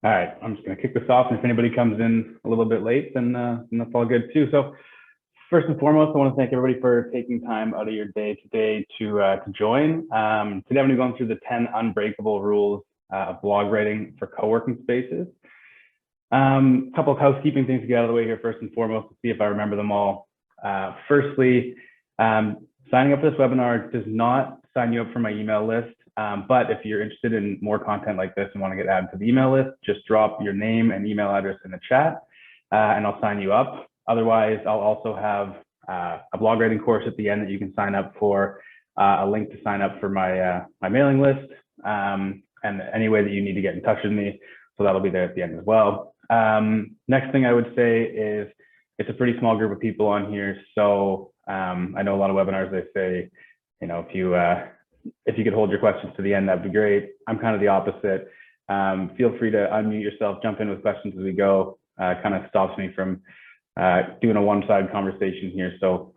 All right, I'm just going to kick this off. And if anybody comes in a little bit late, then that's all good too. So first and foremost, I want to thank everybody for taking time out of your day today to join. Today I'm going to be going through the 10 unbreakable rules of blog writing for co-working spaces. A couple of housekeeping things to get out of the way here first and foremost to see if I remember them all. Firstly, signing up for this webinar does not sign you up for my email list. But if you're interested in more content like this and want to get added to the email list, just drop your name and email address in the chat and I'll sign you up. Otherwise, I'll also have a blog writing course at the end that you can sign up for, a link to sign up for my mailing list, and any way that you need to get in touch with me. So that'll be there at the end as well. Next thing I would say is it's a pretty small group of people on here. So I know a lot of webinars, they say, you know, if you could hold your questions to the end, that'd be great. I'm kind of the opposite. Feel free to unmute yourself, jump in with questions as we go. Kind of stops me from doing a one-sided conversation here. So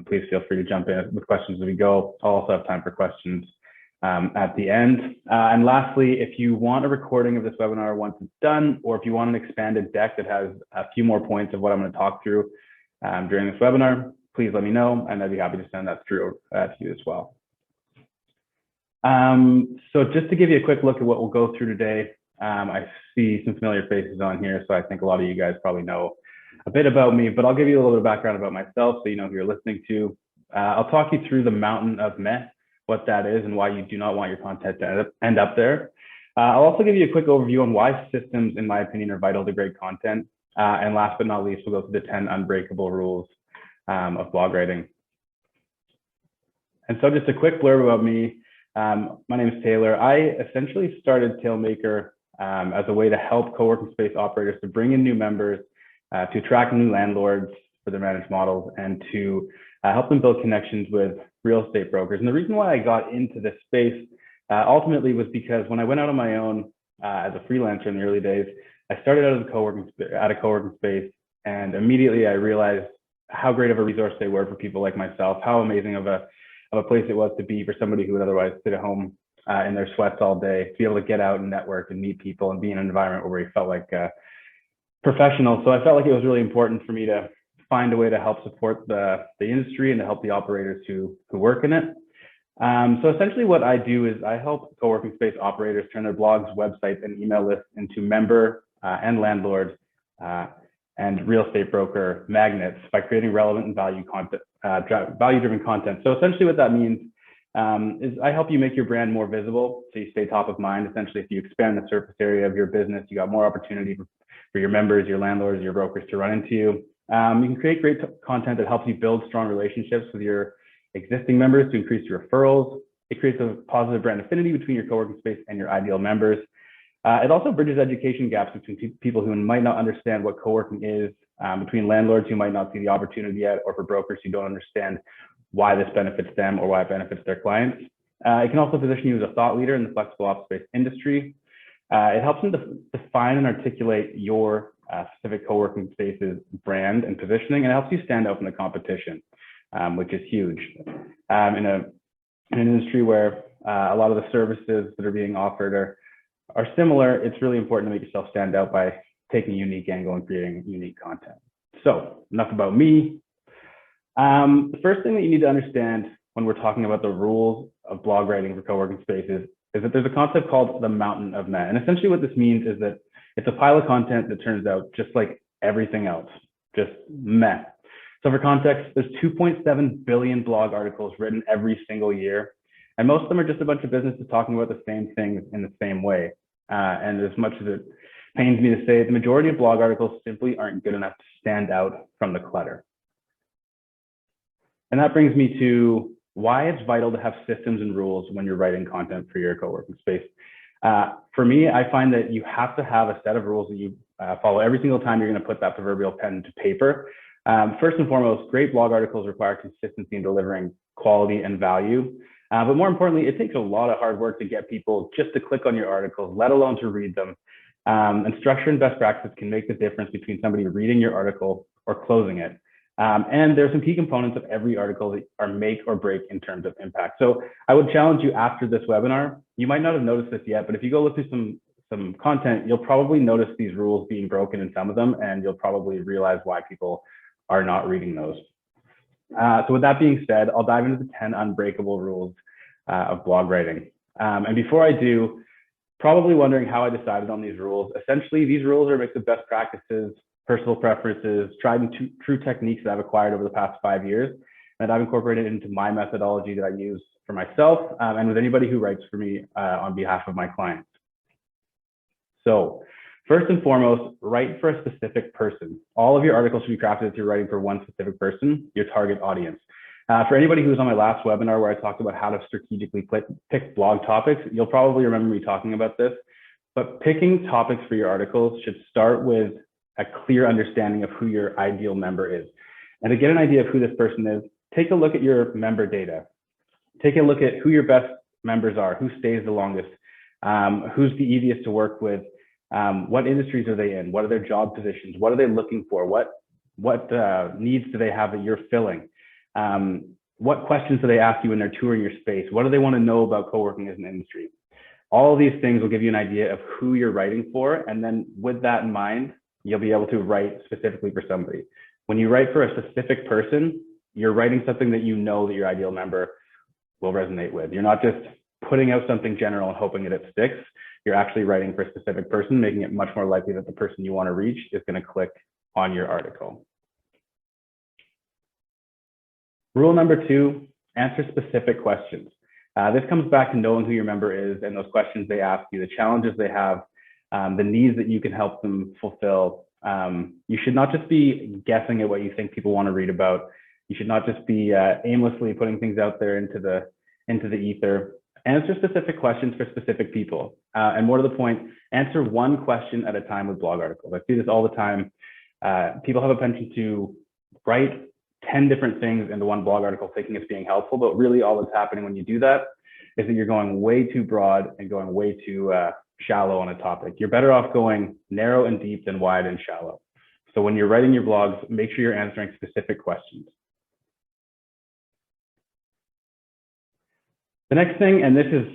please feel free to jump in with questions as we go. I'll also have time for questions at the end. And lastly, if you want a recording of this webinar once it's done, or if you want an expanded deck that has a few more points of what I'm going to talk through during this webinar, please let me know, and I'd be happy to send that through to you as well. So just to give you a quick look at what we'll go through today, I see some familiar faces on here, so I think a lot of you guys probably know a bit about me, but I'll give you a little bit of background about myself so you know who you're listening to. I'll talk you through the mountain of meh, what that is and why you do not want your content to end up there. I'll also give you a quick overview on why systems, in my opinion, are vital to great content. And last but not least, we'll go through the 10 unbreakable rules of blog writing. And so just a quick blurb about me. My name is Taylor. I essentially started Tailmaker as a way to help co-working space operators to bring in new members, to attract new landlords for their managed models, and to help them build connections with real estate brokers. And the reason why I got into this space ultimately was because when I went out on my own as a freelancer in the early days, I started out as a co-working space, and immediately I realized how great of a resource they were for people like myself, how amazing of a place it was to be for somebody who would otherwise sit at home in their sweats all day, to be able to get out and network and meet people and be in an environment where we felt like professionals. So I felt like it was really important for me to find a way to help support the industry and to help the operators who work in it. So essentially what I do is I help co-working space operators turn their blogs, websites, and email lists into member and landlord and real estate broker magnets by creating relevant and value-driven content. So essentially what that means is I help you make your brand more visible so you stay top of mind. Essentially, if you expand the surface area of your business, you got more opportunity for your members, your landlords, your brokers to run into you. You can create great content that helps you build strong relationships with your existing members to increase your referrals. It creates a positive brand affinity between your co-working space and your ideal members. It also bridges education gaps between people who might not understand what co-working is, between landlords who might not see the opportunity yet, or for brokers who don't understand why this benefits them or why it benefits their clients. It can also position you as a thought leader in the flexible office space industry. It helps them to define and articulate your specific co-working space's brand and positioning, and it helps you stand out from the competition, which is huge. In an industry where a lot of the services that are being offered are similar, it's really important to make yourself stand out by taking a unique angle and creating unique content. So enough about me. The first thing that you need to understand when we're talking about the rules of blog writing for co-working spaces is that there's a concept called the mountain of meh. And essentially what this means is that it's a pile of content that turns out just like everything else, just meh. So for context, there's 2.7 billion blog articles written every single year. And most of them are just a bunch of businesses talking about the same things in the same way. And as much as it pains me to say, the majority of blog articles simply aren't good enough to stand out from the clutter. And that brings me to why it's vital to have systems and rules when you're writing content for your co-working space. For me, I find that you have to have a set of rules that you follow every single time you're going to put that proverbial pen to paper. First and foremost, great blog articles require consistency in delivering quality and value. But more importantly, it takes a lot of hard work to get people just to click on your articles, let alone to read them. And structure and best practices can make the difference between somebody reading your article or closing it. And there's some key components of every article that are make or break in terms of impact. So I would challenge you after this webinar, you might not have noticed this yet, but if you go look through some content, you'll probably notice these rules being broken in some of them, and you'll probably realize why people are not reading those. So with that being said, I'll dive into the 10 unbreakable rules of blog writing. And before I do, probably wondering how I decided on these rules. Essentially, these rules are a mix of best practices, personal preferences, tried and true techniques that I've acquired over the past 5 years, that I've incorporated into my methodology that I use for myself and with anybody who writes for me on behalf of my clients. So first and foremost, write for a specific person. All of your articles should be crafted as you're writing for one specific person, your target audience. For anybody who was on my last webinar where I talked about how to strategically pick blog topics, you'll probably remember me talking about this, but picking topics for your articles should start with a clear understanding of who your ideal member is. And to get an idea of who this person is, take a look at your member data. Take a look at who your best members are, who stays the longest, who's the easiest to work with, what industries are they in, what are their job positions, what are they looking for, what needs do they have that you're filling, what questions do they ask you when they're touring your space, what do they want to know about co-working as an industry. All of these things will give you an idea of who you're writing for, and then with that in mind, you'll be able to write specifically for somebody. When you write for a specific person, you're writing something that you know that your ideal member will resonate with. You're not just putting out something general and hoping that it sticks. You're actually writing for a specific person, making it much more likely that the person you want to reach is going to click on your article. Rule number 2, answer specific questions. This comes back to knowing who your member is and those questions they ask you, the challenges they have, the needs that you can help them fulfill. You should not just be guessing at what you think people want to read about. You should not just be aimlessly putting things out there into the ether. Answer specific questions for specific people. And more to the point, answer one question at a time with blog articles. I see this all the time. People have a penchant to write 10 different things into one blog article thinking it's being helpful, but really all that's happening when you do that is that you're going way too broad and going way too shallow on a topic. You're better off going narrow and deep than wide and shallow. So when you're writing your blogs, make sure you're answering specific questions. The next thing, and this is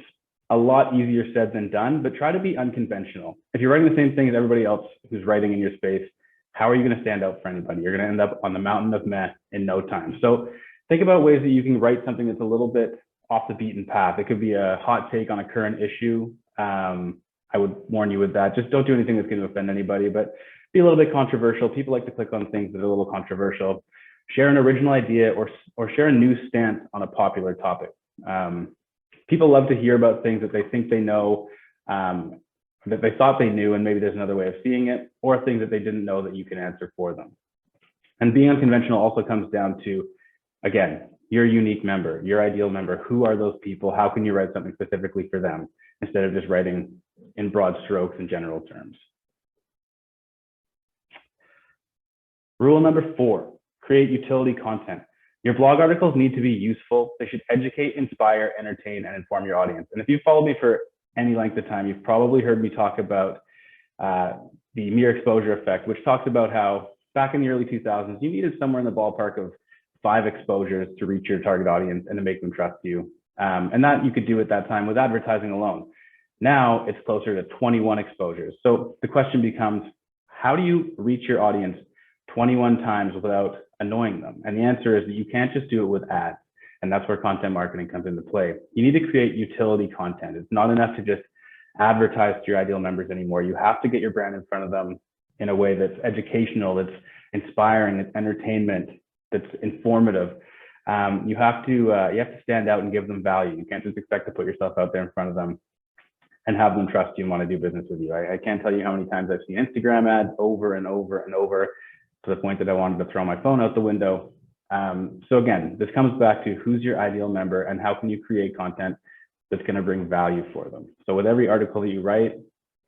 a lot easier said than done, but try to be unconventional. If you're writing the same thing as everybody else who's writing in your space, how are you going to stand out for anybody? You're going to end up on the mountain of meh in no time. So think about ways that you can write something that's a little bit off the beaten path. It could be a hot take on a current issue. I would warn you with that. Just don't do anything that's going to offend anybody, but be a little bit controversial. People like to click on things that are a little controversial. Share an original idea or share a new stance on a popular topic. People love to hear about things that they think they know, that they thought they knew, and maybe there's another way of seeing it, or things that they didn't know that you can answer for them. And being unconventional also comes down to, again, your unique member, your ideal member. Who are those people? How can you write something specifically for them instead of just writing in broad strokes and general terms? Rule number 4, create utility content. Your blog articles need to be useful. They should educate, inspire, entertain, and inform your audience. And if you've followed me for any length of time, you've probably heard me talk about the mere exposure effect, which talks about how back in the early 2000s, you needed somewhere in the ballpark of 5 exposures to reach your target audience and to make them trust you. And that you could do at that time with advertising alone. Now it's closer to 21 exposures. So the question becomes, how do you reach your audience 21 times without annoying them? And the answer is that you can't just do it with ads. And that's where content marketing comes into play. You need to create utility content. It's not enough to just advertise to your ideal members anymore. You have to get your brand in front of them in a way that's educational, that's inspiring, that's entertainment, that's informative. You have to stand out and give them value. You can't just expect to put yourself out there in front of them and have them trust you and want to do business with you. I can't tell you how many times I've seen Instagram ads over and over and over to the point that I wanted to throw my phone out the window. So again, this comes back to who's your ideal member and how can you create content that's going to bring value for them. So with every article that you write,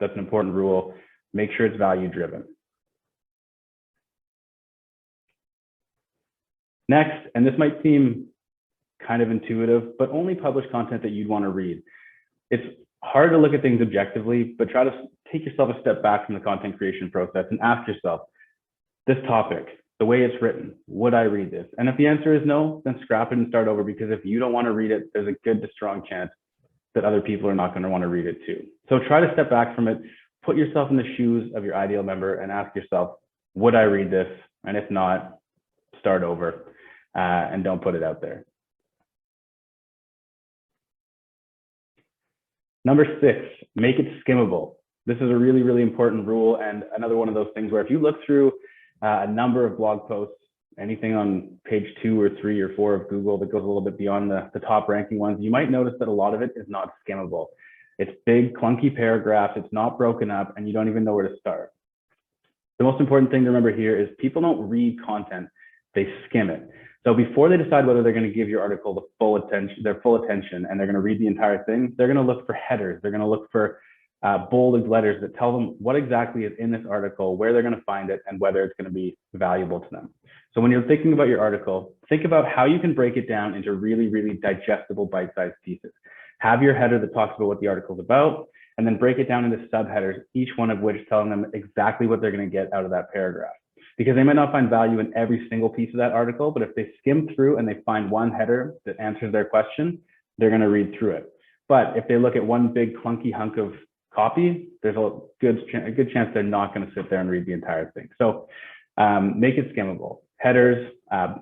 that's an important rule. Make sure it's value driven. Next, and this might seem kind of intuitive, but only publish content that you'd want to read. It's hard to look at things objectively, but try to take yourself a step back from the content creation process and ask yourself, this topic, the way it's written, would I read this? And if the answer is no, then scrap it and start over, because if you don't want to read it, there's a good to strong chance that other people are not going to want to read it too. So try to step back from it, put yourself in the shoes of your ideal member and ask yourself, would I read this? And if not, start over and don't put it out there. Number 6, make it skimmable. This is a really, really important rule, and another one of those things where if you look through a number of blog posts, anything on page 2 or 3 or 4 of Google that goes a little bit beyond the top ranking ones, you might notice that a lot of it is not skimmable. It's big, clunky paragraphs, it's not broken up, and you don't even know where to start. The most important thing to remember here is people don't read content, they skim it. So before they decide whether they're going to give your article their full attention, and they're going to read the entire thing, they're going to look for headers. They're going to look for bolded letters that tell them what exactly is in this article, where they're going to find it, and whether it's going to be valuable to them. So when you're thinking about your article, think about how you can break it down into really, really digestible bite-sized pieces. Have your header that talks about what the article is about, and then break it down into subheaders, each one of which telling them exactly what they're going to get out of that paragraph. Because they might not find value in every single piece of that article, but if they skim through and they find one header that answers their question, they're going to read through it. But if they look at one big clunky hunk of copy, there's a good chance they're not going to sit there and read the entire thing. So make it skimmable. Headers,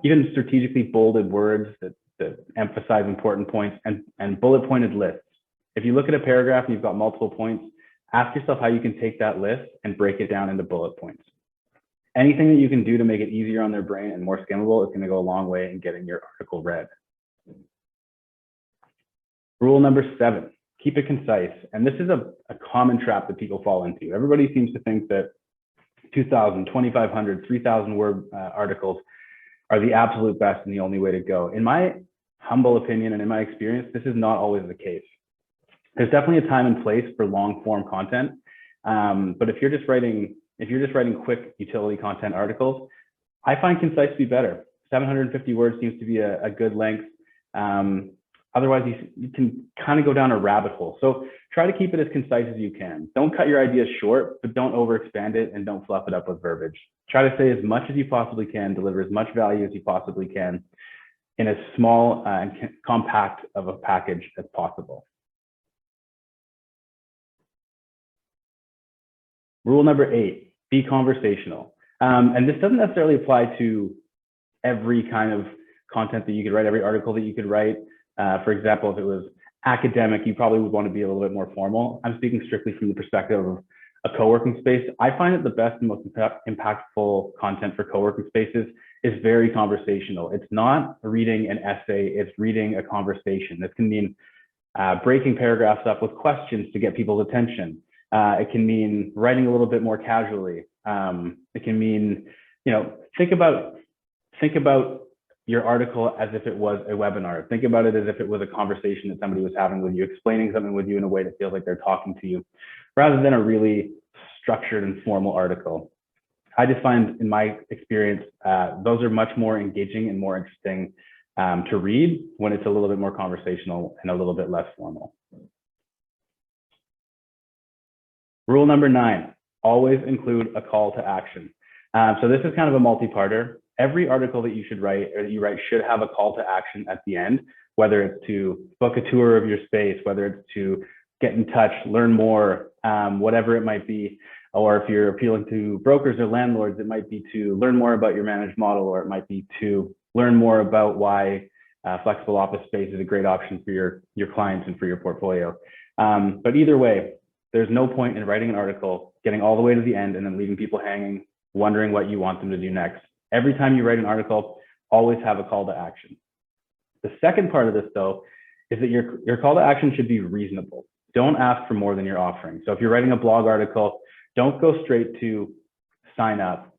even strategically bolded words that emphasize important points, and bullet pointed lists. If you look at a paragraph and you've got multiple points, ask yourself how you can take that list and break it down into bullet points. Anything that you can do to make it easier on their brain and more skimmable is going to go a long way in getting your article read. Rule number 7, keep it concise. And this is a common trap that people fall into. Everybody seems to think that 2,000, 2,500, 3,000 word articles are the absolute best and the only way to go. In my humble opinion and in my experience, this is not always the case. There's definitely a time and place for long form content. But if you're just writing quick utility content articles, I find concise to be better. 750 words seems to be a good length. Otherwise, you can kind of go down a rabbit hole. So try to keep it as concise as you can. Don't cut your ideas short, but don't overexpand it and don't fluff it up with verbiage. Try to say as much as you possibly can, deliver as much value as you possibly can in as small and compact of a package as possible. Rule number 8, be conversational. And this doesn't necessarily apply to every kind of content that you could write, every article that you could write. For example, if it was academic, you probably would want to be a little bit more formal. I'm speaking strictly from the perspective of a co-working space. I find that the best and most impactful content for co-working spaces is very conversational. It's not reading an essay, it's reading a conversation. This can mean breaking paragraphs up with questions to get people's attention. It can mean writing a little bit more casually. It can mean, think about your article as if it was a webinar. Think about it as if it was a conversation that somebody was having with you, explaining something with you in a way that feels like they're talking to you, rather than a really structured and formal article. I just find, in my experience, those are much more engaging and more interesting to read when it's a little bit more conversational and a little bit less formal. Rule number 9, always include a call to action. So this is kind of a multi-parter. Every article that you should write or that you write should have a call to action at the end, whether it's to book a tour of your space, whether it's to get in touch, learn more, whatever it might be. Or if you're appealing to brokers or landlords, it might be to learn more about your managed model, or it might be to learn more about why flexible office space is a great option for your clients and for your portfolio. But either way, there's no point in writing an article, getting all the way to the end, and then leaving people hanging, wondering what you want them to do next. Every time you write an article, always have a call to action. The second part of this, though, is that your call to action should be reasonable. Don't ask for more than you're offering. So if you're writing a blog article, don't go straight to sign up,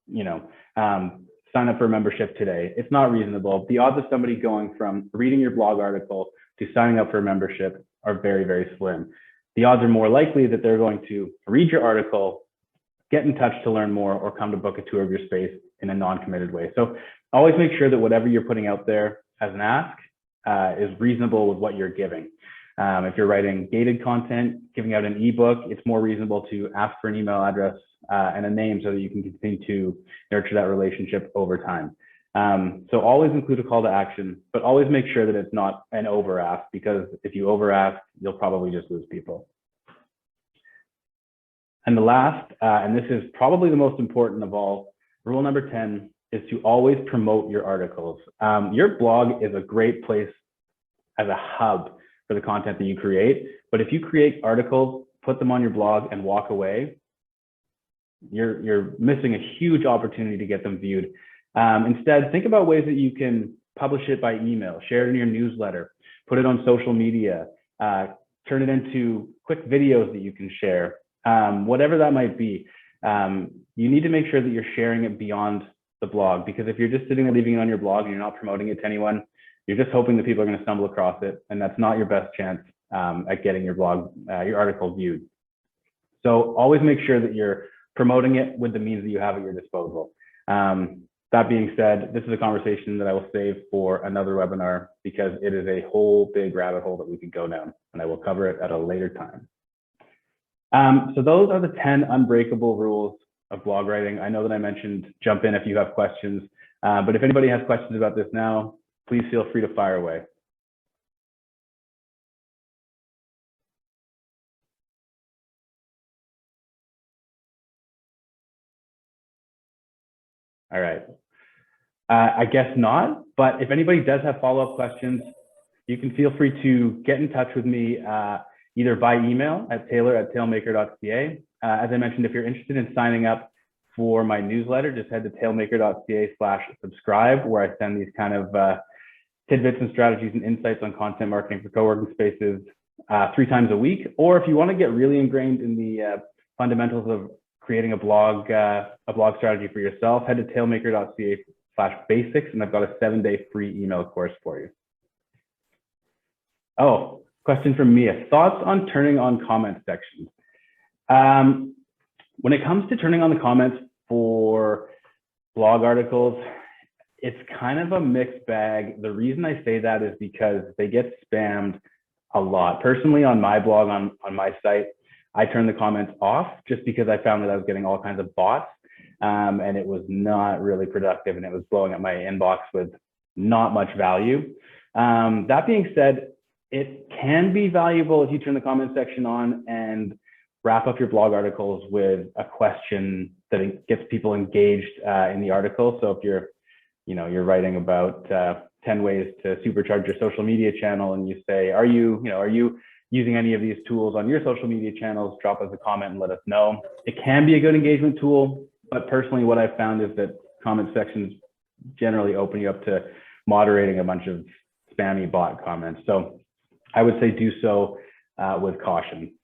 sign up for a membership today. It's not reasonable. The odds of somebody going from reading your blog article to signing up for a membership are very, very slim. The odds are more likely that they're going to read your article, get in touch to learn more, or come to book a tour of your space in a non-committed way. So always make sure that whatever you're putting out there as an ask is reasonable with what you're giving. If you're writing gated content, giving out an ebook, it's more reasonable to ask for an email address and a name so that you can continue to nurture that relationship over time. So always include a call to action, but always make sure that it's not an over ask, because if you over ask, you'll probably just lose people. And the last, and this is probably the most important of all, rule number 10 is to always promote your articles. Your blog is a great place as a hub for the content that you create. But if you create articles, put them on your blog and walk away, you're missing a huge opportunity to get them viewed. Instead, think about ways that you can publish it by email, share it in your newsletter, put it on social media, turn it into quick videos that you can share, whatever that might be. You need to make sure that you're sharing it beyond the blog, because if you're just sitting there leaving it on your blog and you're not promoting it to anyone, you're just hoping that people are going to stumble across it, and that's not your best chance at getting your blog, your article viewed. So always make sure that you're promoting it with the means that you have at your disposal. That being said, this is a conversation that I will save for another webinar, because it is a whole big rabbit hole that we could go down, and I will cover it at a later time. So those are the 10 unbreakable rules of blog writing. I know that I mentioned jump in if you have questions, but if anybody has questions about this now, please feel free to fire away. All right. I guess not, but if anybody does have follow-up questions, you can feel free to get in touch with me either by email at taylor@tailmaker.ca. As I mentioned, if you're interested in signing up for my newsletter, just head to tailmaker.ca/subscribe, where I send these kind of tidbits and strategies and insights on content marketing for co-working spaces 3 times a week. Or if you want to get really ingrained in the fundamentals of creating a blog strategy for yourself, head to tailmaker.ca/basics, and I've got a 7-day free email course for you. Oh, question from Mia. Thoughts on turning on comment sections? When it comes to turning on the comments for blog articles, it's kind of a mixed bag. The reason I say that is because they get spammed a lot. Personally, on my blog, on my site, I turned the comments off just because I found that I was getting all kinds of bots, and it was not really productive, and it was blowing up my inbox with not much value. That being said, it can be valuable if you turn the comment section on and wrap up your blog articles with a question that gets people engaged in the article. So if you're writing about 10 ways to supercharge your social media channel, and you say, are you using any of these tools on your social media channels? Drop us a comment and let us know. It can be a good engagement tool, but personally, what I've found is that comment sections generally open you up to moderating a bunch of spammy bot comments. So I would say do so with caution.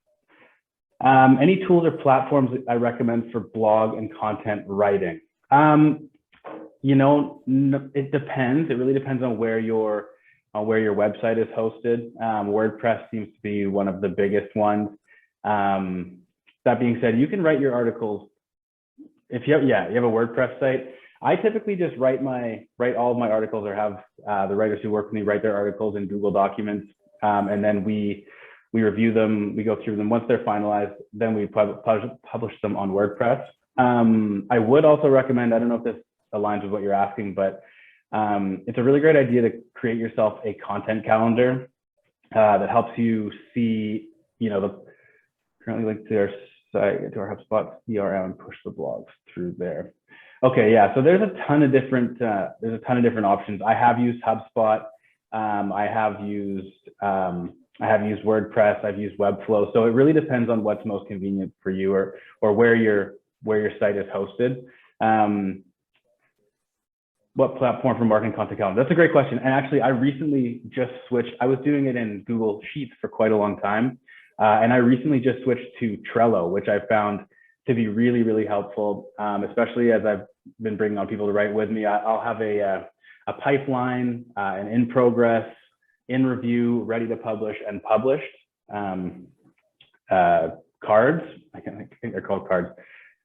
Any tools or platforms that I recommend for blog and content writing? It depends. It really depends on where your website is hosted. WordPress seems to be one of the biggest ones. That being said, you can write your articles if you have a WordPress site. I typically just write all of my articles, or have the writers who work with me write their articles in Google Documents, and then we review them, we go through them. Once they're finalized, then we publish them on WordPress. I would also recommend, I don't know if this aligns with what you're asking, but it's a really great idea to create yourself a content calendar that helps you see, currently linked to our site, to our HubSpot CRM, and push the blogs through there. Okay, yeah. So there's a ton of different options. I have used HubSpot. I have used WordPress. I've used Webflow. So it really depends on what's most convenient for you, or where your site is hosted. What platform for marketing content calendar? That's a great question. And actually, I recently just switched. I was doing it in Google Sheets for quite a long time. And I recently just switched to Trello, which I found to be really, really helpful, especially as I've been bringing on people to write with me. I'll have a pipeline, an in progress, in review, ready to publish, and published cards. I think they're called cards.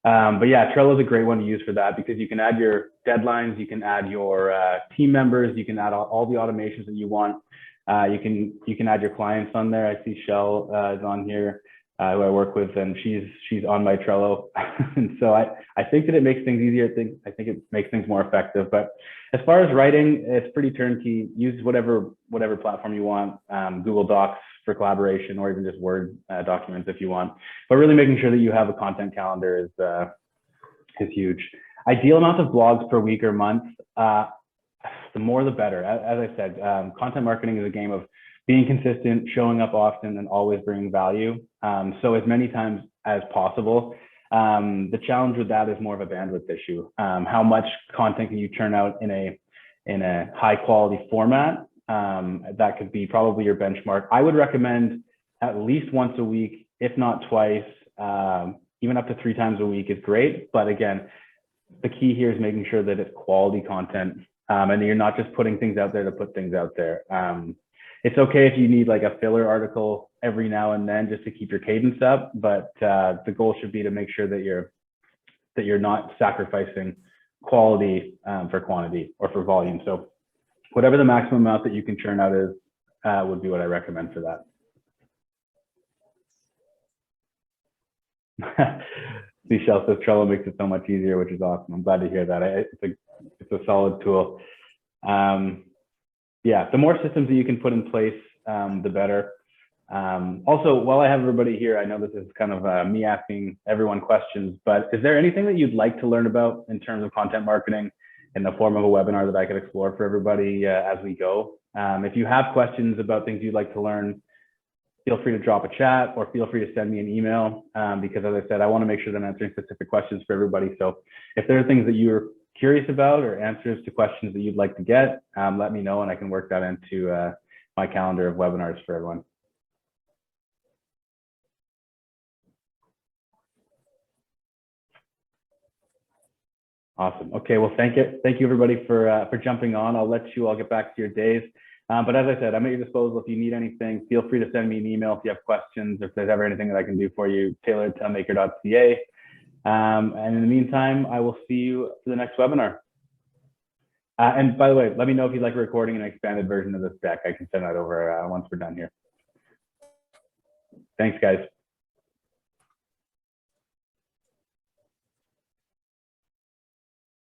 But yeah, Trello is a great one to use for that, because you can add your deadlines, you can add your team members, you can add all the automations that you want. You can add your clients on there. I see Shell is on here, who I work with, and she's on my Trello. And so I think that it makes things easier. I think it makes things more effective. But as far as writing, it's pretty turnkey. Use whatever platform you want. Google Docs for collaboration, or even just Word documents if you want. But really making sure that you have a content calendar is huge. Ideal amount of blogs per week or month. The more the better. As I said, content marketing is a game of being consistent, showing up often, and always bringing value. So as many times as possible. The challenge with that is more of a bandwidth issue. How much content can you churn out in a high quality format? That could be probably your benchmark. I would recommend at least once a week, if not twice, even up to 3 times a week is great. But again, the key here is making sure that it's quality content, and you're not just putting things out there to put things out there. It's okay if you need like a filler article every now and then just to keep your cadence up, but the goal should be to make sure that you're not sacrificing quality for quantity or for volume. So whatever the maximum amount that you can churn out is would be what I recommend for that. Michelle says Trello makes it so much easier, which is awesome. I'm glad to hear that. It's a solid tool. Yeah, the more systems that you can put in place, the better. Also, while I have everybody here, I know this is kind of me asking everyone questions, but is there anything that you'd like to learn about in terms of content marketing in the form of a webinar that I could explore for everybody as we go? If you have questions about things you'd like to learn, feel free to drop a chat or feel free to send me an email, because as I said, I want to make sure that I'm answering specific questions for everybody. So if there are things that you're curious about or answers to questions that you'd like to get, let me know and I can work that into my calendar of webinars for everyone. Awesome. Okay, well, thank you everybody for jumping on. I'll let you all get back to your days. But as I said, I'm at your disposal. If you need anything, feel free to send me an email if you have questions, if there's ever anything that I can do for you, tailored to maker.ca. And in the meantime, I will see you for the next webinar. And by the way, let me know if you'd like a recording an expanded version of this deck. I can send that over once we're done here. Thanks, guys.